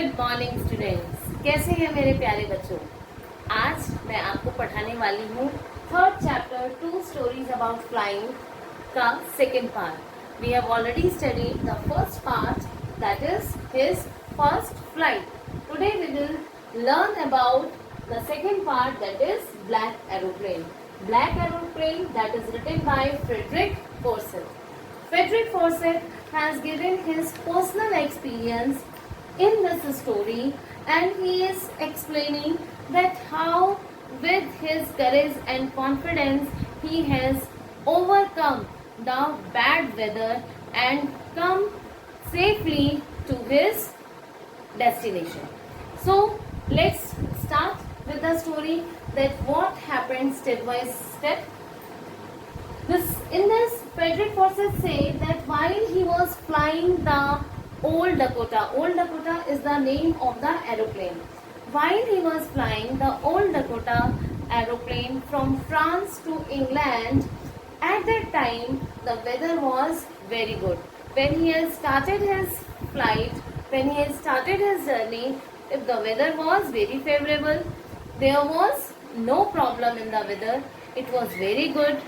Good morning students, कैसे हैं मेरे प्यारे बच्चों। आज मैं आपको पढ़ाने वाली हूँ third chapter two stories about flying का second part. We have already studied the first part, that is his first flight. Today we will learn about the second part, that is black aeroplane. Black aeroplane that is written by Frederick Forsyth. Frederick Forsyth has given his personal experience in this story, and he is explaining that how with his courage and confidence he has overcome the bad weather and come safely to his destination. So let's start with the story, that what happened step by step. In this, Frederick Forsyth said that while he was flying the Old Dakota is the name of the aeroplane. While he was flying the Old Dakota aeroplane from France to England, at that time the weather was very good. When he had started his flight, when he had started his journey, if the weather was very favorable, there was no problem in the weather. It was very good,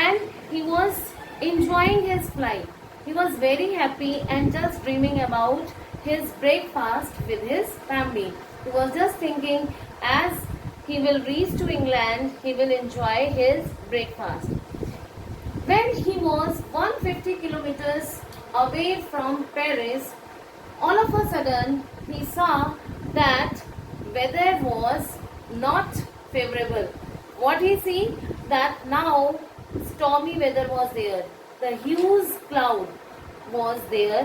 and he was enjoying his flight. He was very happy and just dreaming about his breakfast with his family. He was just thinking, as he will reach to England, he will enjoy his breakfast. When he was 150 kilometers away from Paris, all of a sudden he saw that weather was not favorable. What he see? That now stormy weather was there. The huge cloud was there.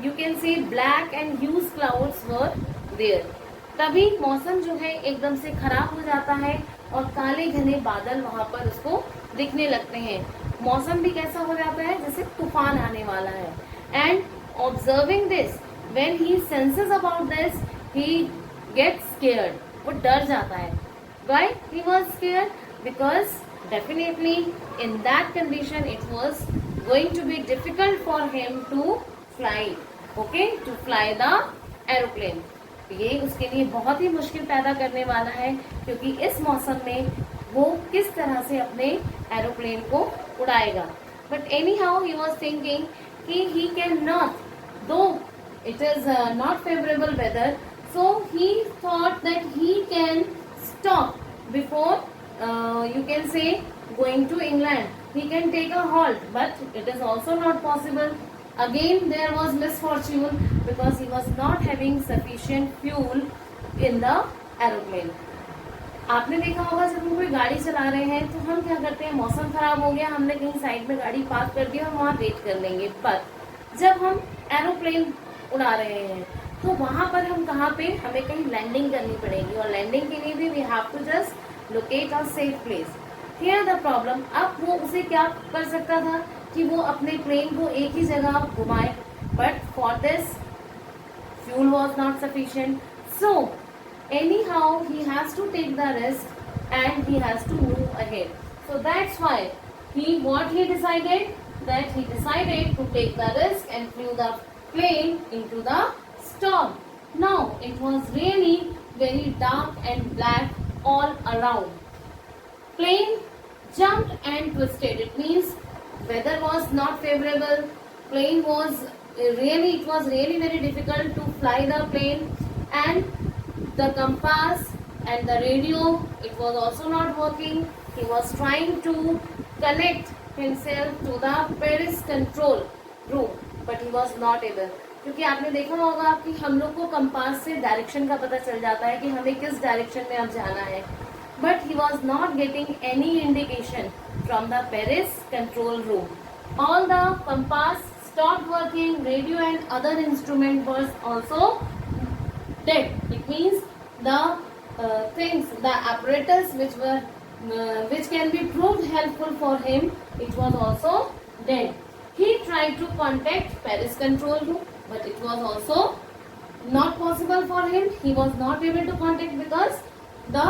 You can see black and huge clouds were there. तभी मौसम जो है एकदम से खराब हो जाता है और काले घने बादल वहां पर उसको दिखने लगते हैं। मौसम भी कैसा हो जाता है जैसे तूफान आने वाला है। And observing this, when he senses about this, he gets scared, वो डर जाता है। Why he was scared? Because definitely in that condition it was going to be difficult for him to fly, to fly the aeroplane. ये उसके लिए बहुत ही मुश्किल पैदा करने वाला है, क्योंकि इस मौसम में वो किस तरह से अपने एरोप्लेन को उड़ाएगा। But anyhow he was thinking कि he cannot, though it is not favorable weather, so he thought that he can stop before you can say going to England. He can take a halt, but it is also not possible. Again there was misfortune, because he was not having sufficient fuel in the aeroplane. आपने देखा होगा जब हम कोई गाड़ी चला रहे हैं तो हम क्या करते हैं, मौसम खराब हो गया, हमने कहीं साइड में गाड़ी पार्क कर दी और वहाँ वेट कर लेंगे। पर जब हम एरोप्लेन उड़ा रहे हैं तो वहाँ पर हम कहाँ पे, हमें कहीं लैंडिंग करनी पड़ेगी, और लैंडिंग के लिए भी we have to just locate a safe place. Here the problem, अब वो उसे क्या कर सकता था कि वो अपने प्लेन को एक ही जगह घुमाए, but for this fuel was not sufficient. So anyhow he has to take the risk and he has to move ahead. So that's why he decided, that he decided to take the risk and flew the plane into the storm. Now it was really very dark and black all around. Plane jumped and twisted. It means weather was not favorable. Plane was it was really very difficult to fly the plane, and the compass and the radio, it was also not working. He was trying to connect himself to the Paris control room, but he was not able. क्योंकि आपने देखा होगा कि हम लोग को compass से direction का पता चल जाता है कि हमें किस डायरेक्शन में अब जाना है, but he was not getting any indication from the Paris control room. All the compass stopped working. Radio and other instrument was also dead. It means the the apparatus which can be proved helpful for him, it was also dead. He tried to contact Paris control room, but it was also not possible for him. He was not able to contact because the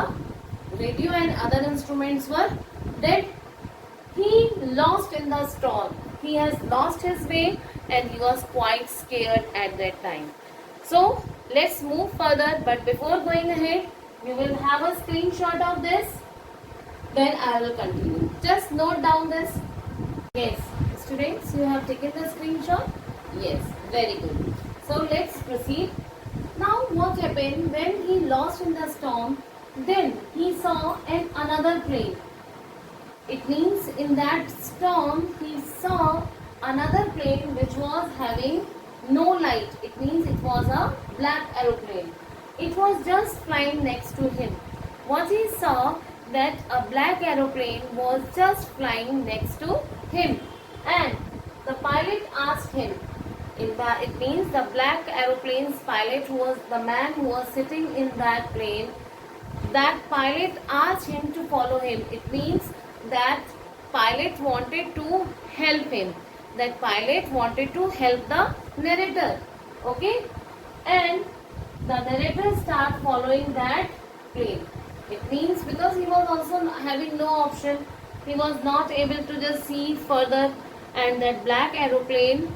radio and other instruments were dead. He lost in the storm. He has lost his way and he was quite scared at that time. So let's move further, but before going ahead, you will have a screenshot of this, then I will continue. Just note down this. Yes, students, you have taken the screenshot? Yes, very good. So let's proceed. Now what happened when he lost in the storm? Then he saw another plane. It means in that storm he saw another plane which was having no light. It means it was a black aeroplane. It was just flying next to him. What he saw, that a black aeroplane was just flying next to him, and the pilot asked him, it means the black aeroplane's pilot was the man who was sitting in that plane. That pilot asked him to follow him. It means that pilot wanted to help him. That pilot wanted to help the narrator. Okay? And the narrator start following that plane. It means because he was also having no option. He was not able to just see further, and that black aeroplane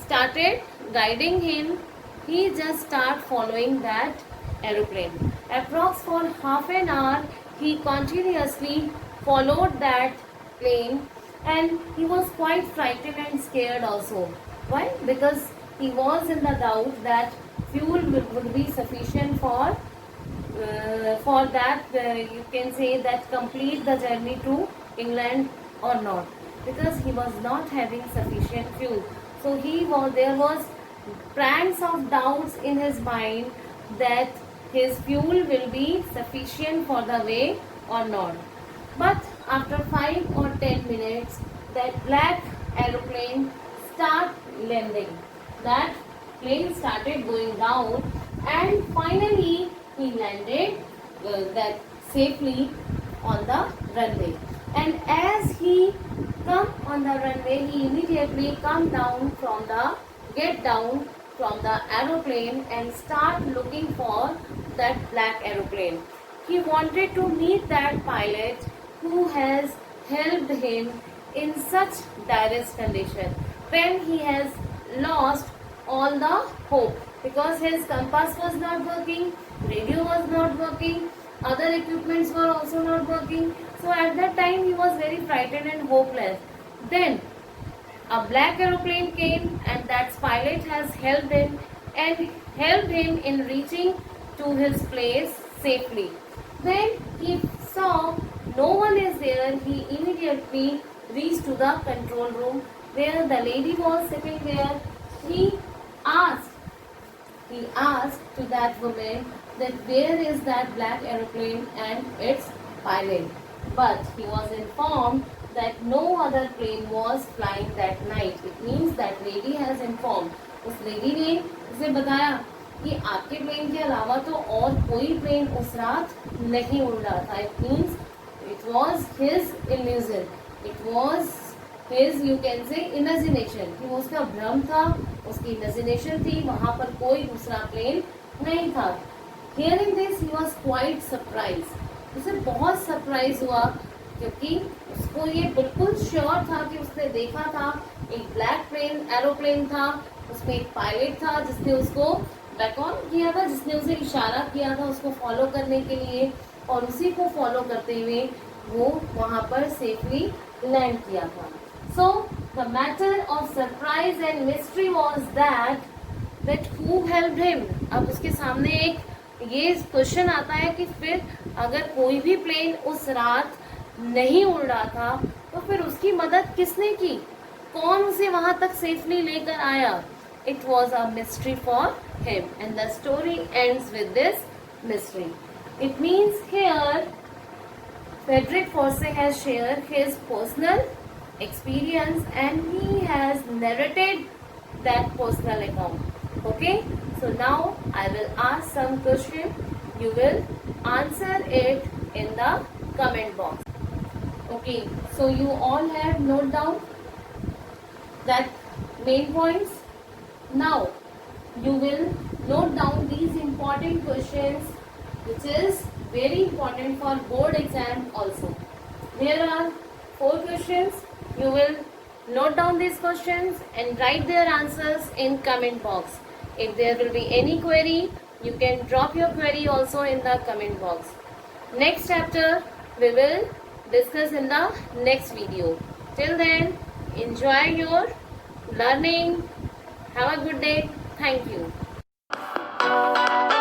started guiding him. He just start following that aeroplane. Approx for half an hour he continuously followed that plane, and he was quite frightened and scared also. Why? Because he was in the doubt that fuel would be sufficient for that you can say that complete the journey to England or not, because he was not having sufficient fuel. So there was pranks of doubts in his mind that his fuel will be sufficient for the way or not. But after 5 or 10 minutes, that black aeroplane start landing. That plane started going down, and finally he landed that safely on the runway. And as he come on the runway, he immediately get down from the aeroplane and start looking for that black aeroplane. He wanted to meet that pilot who has helped him in such direst condition when he has lost all the hope, because his compass was not working, radio was not working, other equipments were also not working. So at that time he was very frightened and hopeless. Then a black aeroplane came, and that pilot has helped him in reaching to his place safely. When he saw no one is there, he immediately reached to the control room where the lady was sitting there. He asked to that woman that where is that black aeroplane and its pilot. But he was informed that no other plane was flying that night. It means that lady has informed. उस lady ने उसे बताया कि आपके plane के अलावा तो और कोई प्लेन उस रात नहीं उड़ रहा था. It means it was his illusion. It was his, you can say, imagination. कि वो उसका भ्रम था, उसकी imagination थी, वहाँ पर कोई दूसरा प्लेन नहीं था. Hearing this, he was quite surprised. उसे बहुत सरप्राइज हुआ, क्योंकि उसको ये बिल्कुल श्योर था कि उसने देखा था एक ब्लैक एरोप्लेन था, उसमें एक पायलट था जिसने उसको बैकऑन किया था, जिसने उसे इशारा किया था उसको फॉलो करने के लिए, और उसी को फॉलो करते हुए वो वहाँ पर सेफली लैंड किया था. So the matter of surprise and mystery was that who helped him. अब उसके सामने एक ये क्वेश्चन आता है कि फिर अगर कोई भी प्लेन उस रात नहीं उड़ रहा था तो फिर उसकी मदद किसने की, कौन उसे वहां तक सेफली लेकर आया. It was a mystery for him, and the story ends with this mystery. It means here Frederick Forsyth has shared his personal experience and he has narrated that personal account. Okay, so now I will ask some question. You will answer it in the comment box. Okay, so you all have note down that main points. Now you will note down these important questions, which is very important for board exam also. There are 4 questions. You will note down these questions and write their answers in comment box. If there will be any query, you can drop your query also in the comment box. Next chapter we will discuss in the next video. Till then, enjoy your learning. Have a good day. Thank you.